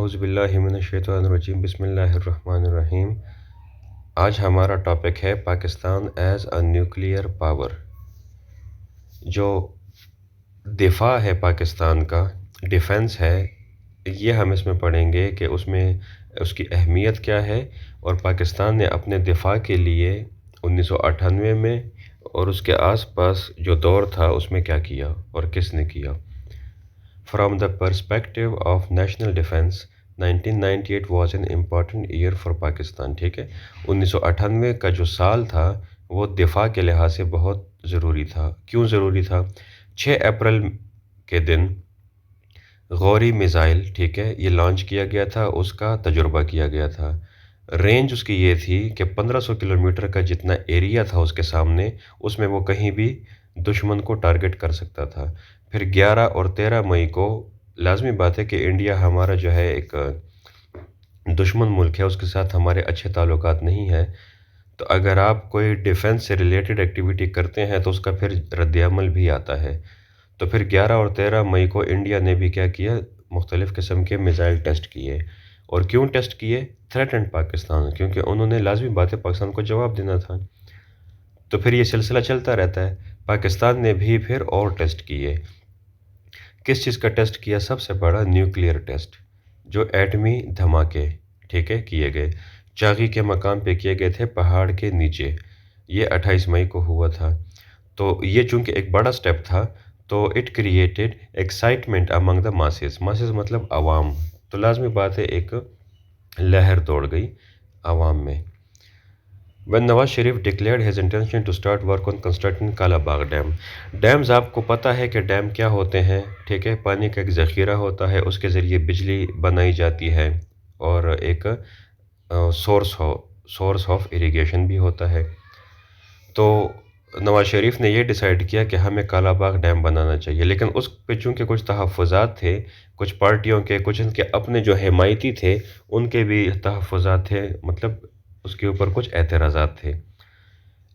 اعوذ باللہ من الشیطان الرجیم بسم اللہ الرحمن الرحیم۔ آج ہمارا ٹاپک ہے Pakistan as a nuclear power. جو دفاع ہے پاکستان کا، ڈیفنس ہے، یہ ہم اس میں پڑھیں گے کہ اس کی اہمیت کیا ہے، اور پاکستان نے اپنے دفاع کے لیے 1998 میں اور اس کے آس پاس جو دور تھا اس میں کیا کیا اور کس نے کیا۔ From the perspective of national defense, 1998 was an important year for Pakistan. ٹھیک ہے، 1998 کا جو سال تھا وہ دفاع کے لحاظ سے بہت ضروری تھا۔ کیوں ضروری تھا؟ 6 اپریل کے دن غوری میزائل، ٹھیک ہے، یہ لانچ کیا گیا تھا، اس کا تجربہ کیا گیا تھا۔ رینج اس کی یہ تھی کہ 1500 کلومیٹر کا جتنا ایریا تھا اس کے سامنے، اس میں وہ کہیں بھی دشمن کو ٹارگٹ کر سکتا تھا۔ پھر 11 اور 13 مئی کو لازمی بات ہے کہ انڈیا ہمارا جو ہے ایک دشمن ملک ہے، اس کے ساتھ ہمارے اچھے تعلقات نہیں ہیں، تو اگر آپ کوئی ڈیفنس سے ریلیٹڈ ایکٹیویٹی کرتے ہیں تو اس کا پھر رد عمل بھی آتا ہے۔ تو پھر 11 اور 13 مئی کو انڈیا نے بھی کیا کیا، مختلف قسم کے میزائل ٹیسٹ کیے۔ اور کیوں ٹیسٹ کیے؟ تھریٹنڈ پاکستان، کیونکہ انہوں نے لازمی بات ہے پاکستان کو جواب دینا تھا۔ تو پھر یہ سلسلہ چلتا رہتا ہے۔ پاکستان نے بھی پھر اور ٹیسٹ کیے۔ کس چیز کا ٹیسٹ کیا؟ سب سے بڑا نیوکلیئر ٹیسٹ، جو ایٹمی دھماکے، ٹھیک ہے، کیے گئے۔ چاغی کے مقام پہ کیے گئے تھے، پہاڑ کے نیچے۔ یہ 28 مئی کو ہوا تھا۔ تو یہ چونکہ ایک بڑا سٹیپ تھا تو it created excitement Umang the masses. Masses مطلب عوام، تو لازمی بات ہے ایک لہر دوڑ گئی عوام میں۔ When Nawaz Sharif declared his intention to start work on constructing Kala Bagh dam. Dams آپ کو پتہ ہے کہ ڈیم کیا ہوتے ہیں، ٹھیک ہے، پانی کا ایک ذخیرہ ہوتا ہے، اس کے ذریعے بجلی بنائی جاتی ہے اور ایک سورس آف اریگیشن بھی ہوتا ہے۔ تو نواز شریف نے یہ ڈیسائیڈ کیا کہ ہمیں کالا باغ ڈیم بنانا چاہیے، لیکن اس پہ چونکہ کچھ تحفظات تھے، کچھ پارٹیوں کے، کچھ ان کے اپنے جو حمایتی تھے ان کے بھی تحفظات تھے، مطلب اس کے اوپر کچھ اعتراضات تھے۔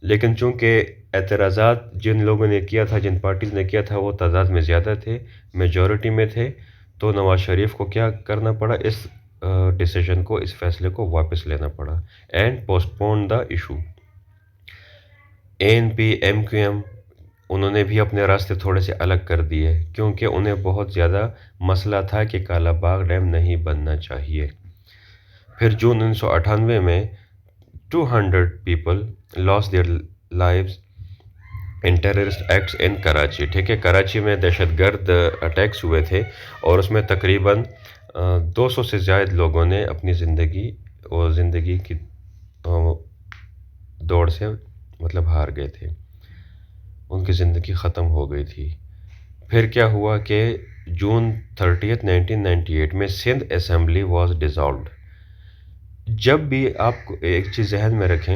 لیکن چونکہ اعتراضات جن لوگوں نے کیا تھا، جن پارٹیز نے کیا تھا، وہ تعداد میں زیادہ تھے، میجورٹی میں تھے، تو نواز شریف کو کیا کرنا پڑا، اس ڈیسیژن کو، اس فیصلے کو واپس لینا پڑا، اینڈ پوسٹ پون دا ایشو۔ ANP MQM انہوں نے بھی اپنے راستے تھوڑے سے الگ کر دیے، کیونکہ انہیں بہت زیادہ مسئلہ تھا کہ کالا باغ ڈیم نہیں بننا چاہیے۔ پھر جون 1998 میں 200 people lost their lives in terrorist acts in Karachi, ٹھیک ہے، کراچی میں دہشت گرد اٹیکس ہوئے تھے اور اس میں تقریباً 200 سے زائد لوگوں نے اپنی زندگی کی دوڑ سے مطلب ہار گئے تھے، ان کی زندگی ختم ہو گئی تھی۔ پھر کیا ہوا کہ جون 30 1998 میں سندھ اسمبلی واز ڈیزالوڈ۔ جب بھی آپ کو ایک چیز ذہن میں رکھیں،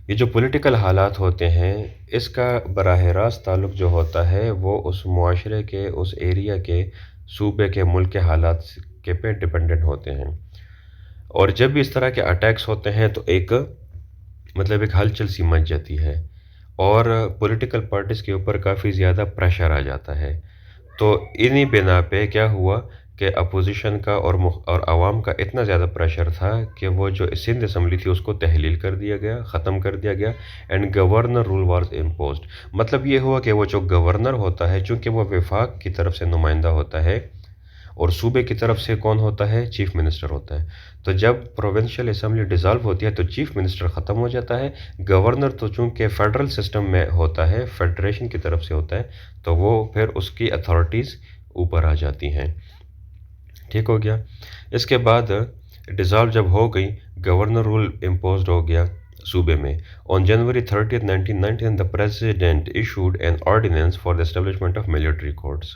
یہ جو پولیٹیکل حالات ہوتے ہیں، اس کا براہ راست تعلق جو ہوتا ہے وہ اس معاشرے کے، اس ایریا کے، صوبے کے، ملک کے حالات کے پہ ڈیپینڈنٹ ہوتے ہیں۔ اور جب بھی اس طرح کے اٹیکس ہوتے ہیں تو ایک ہلچل سی مچ جاتی ہے اور پولیٹیکل پارٹیز کے اوپر کافی زیادہ پریشر آ جاتا ہے۔ تو انہی بنا پہ کیا ہوا کہ اپوزیشن کا اور عوام کا اتنا زیادہ پریشر تھا کہ وہ جو سندھ اسمبلی تھی اس کو تحلیل کر دیا گیا، ختم کر دیا گیا، and governor rule was imposed. مطلب یہ ہوا کہ وہ جو گورنر ہوتا ہے، چونکہ وہ وفاق کی طرف سے نمائندہ ہوتا ہے اور صوبے کی طرف سے کون ہوتا ہے؟ چیف منسٹر ہوتا ہے۔ تو جب پروونشل اسمبلی ڈیزالو ہوتی ہے تو چیف منسٹر ختم ہو جاتا ہے، گورنر تو چونکہ فیڈرل سسٹم میں ہوتا ہے، فیڈریشن کی طرف سے ہوتا ہے، تو وہ پھر اس کی اتھارٹیز اوپر آ جاتی ہیں۔ ٹھیک ہو گیا؟ اس کے بعد ڈیزالو جب ہو گئی، گورنر رول امپوزڈ ہو گیا صوبے میں۔ On January 30, 1999 the President issued an ordinance for the establishment of military courts۔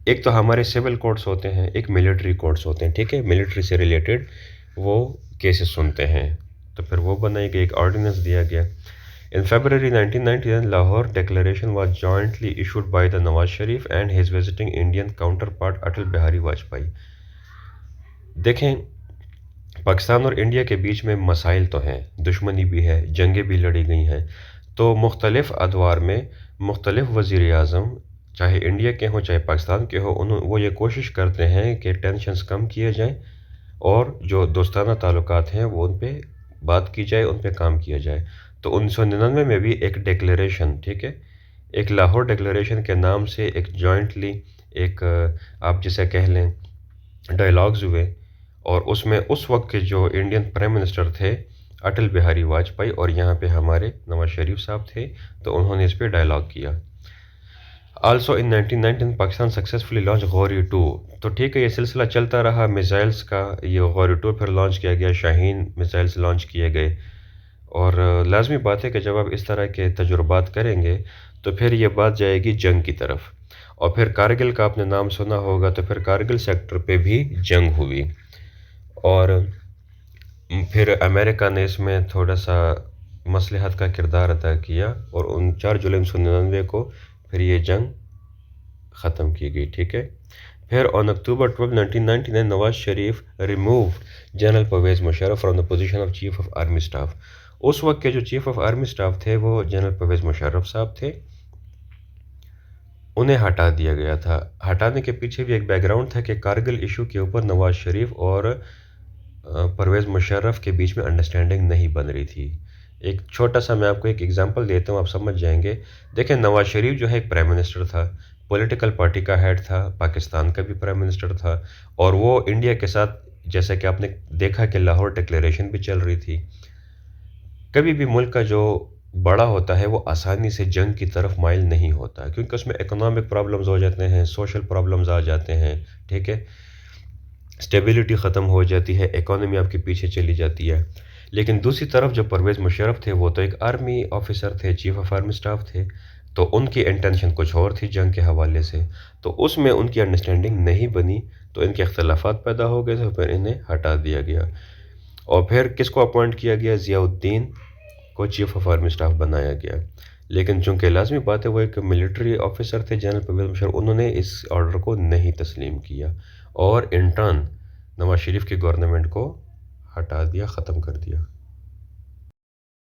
ایک تو ہمارے سول کورٹس ہوتے ہیں، ایک ملٹری کورٹس ہوتے ہیں، ٹھیک ہے، ملٹری سے ریلیٹڈ وہ کیسز سنتے ہیں، تو پھر وہ بنائی گئی، ایک آرڈیننس دیا گیا۔ In February 1999 Lahore Declaration was jointly issued by the Nawaz Sharif and his visiting Indian counterpart Atal Bihari Vajpayee۔ دیکھیں، پاکستان اور انڈیا کے بیچ میں مسائل تو ہیں، دشمنی بھی ہے، جنگیں بھی لڑی گئی ہیں، تو مختلف ادوار میں مختلف وزیر اعظم چاہے انڈیا کے ہوں چاہے پاکستان کے ہوں، وہ یہ کوشش کرتے ہیں کہ ٹینشنز کم کیے جائیں اور جو دوستانہ تعلقات ہیں وہ ان پہ بات کی جائے، ان پہ کام کیا جائے۔ تو 1999 میں بھی ایک ڈیکلیریشن، ٹھیک ہے، ایک لاہور ڈیکلیریشن کے نام سے ایک جوائنٹلی ایک آپ جسے کہہ لیں ڈائلاگز ہوئے، اور اس میں اس وقت کے جو انڈین پرائم منسٹر تھے اٹل بہاری واجپئی، اور یہاں پہ ہمارے نواز شریف صاحب تھے، تو انہوں نے اس پہ ڈائلاگ کیا۔ Also in 1919 Pakistan successfully launch Ghori 2، تو ٹھیک ہے یہ سلسلہ چلتا رہا میزائلز کا، یہ غوری 2 پھر لانچ کیا گیا، شاہین میزائلز لانچ کیے گئے، اور لازمی بات ہے کہ جب آپ اس طرح کے تجربات کریں گے تو پھر یہ بات جائے گی جنگ کی طرف، اور پھر کارگل کا آپ نے نام سنا ہوگا، تو پھر کارگل سیکٹر پہ بھی جنگ ہوئی، اور پھر امریکہ نے اس میں تھوڑا سا مصلحت کا کردار ادا کیا، اور 4 جولائی 1999 کو پھر یہ جنگ ختم کی گئی، ٹھیک ہے۔ پھر on October 12 1999 Nawaz Sharif remove general Pervez Musharraf from the position of chief of army staff. اس وقت کے جو چیف آف آرمی اسٹاف تھے وہ جنرل پرویز مشرف صاحب تھے، انہیں ہٹا دیا گیا تھا۔ ہٹانے کے پیچھے بھی ایک بیک گراؤنڈ تھا کہ کارگل ایشو کے اوپر نواز شریف اور پرویز مشرف کے بیچ میں انڈرسٹینڈنگ نہیں بن رہی تھی۔ ایک چھوٹا سا میں آپ کو ایک ایگزامپل دیتا ہوں، آپ سمجھ جائیں گے۔ دیکھیں نواز شریف جو ہے ایک پرائم منسٹر تھا، پولیٹیکل پارٹی کا ہیڈ تھا، پاکستان کا بھی پرائم منسٹر تھا، اور وہ انڈیا کے ساتھ جیسا کہ آپ نے دیکھا کہ لاہور ڈکلیریشن بھی چل رہی تھی۔ کبھی بھی ملک کا جو بڑا ہوتا ہے وہ آسانی سے جنگ کی طرف مائل نہیں ہوتا، کیونکہ اس میں اکنامک پرابلمز ہو جاتے ہیں، سوشل پرابلمز آ جاتے ہیں، ٹھیک ہے، اسٹیبلٹی ختم ہو جاتی ہے، اکانومی آپ کے پیچھے چلی جاتی ہے۔ لیکن دوسری طرف جو پرویز مشرف تھے وہ تو ایک آرمی آفیسر تھے، چیف آف آرمی اسٹاف تھے، تو ان کی انٹینشن کچھ اور تھی جنگ کے حوالے سے، تو اس میں ان کی انڈرسٹینڈنگ نہیں بنی، تو ان کے اختلافات پیدا ہو گئے، تو پھر انہیں ہٹا دیا گیا، اور پھر کس کو اپوائنٹ کیا گیا؟ ضیاء الدین کو چیف آف آرمی اسٹاف بنایا گیا۔ لیکن چونکہ لازمی بات ہے وہ ایک ملٹری آفیسر تھے جنرل پرویز مشرف، انہوں نے اس آرڈر کو نہیں تسلیم کیا، اور انٹرن نواز شریف کی گورنمنٹ کو ہٹا دیا، ختم کر دیا۔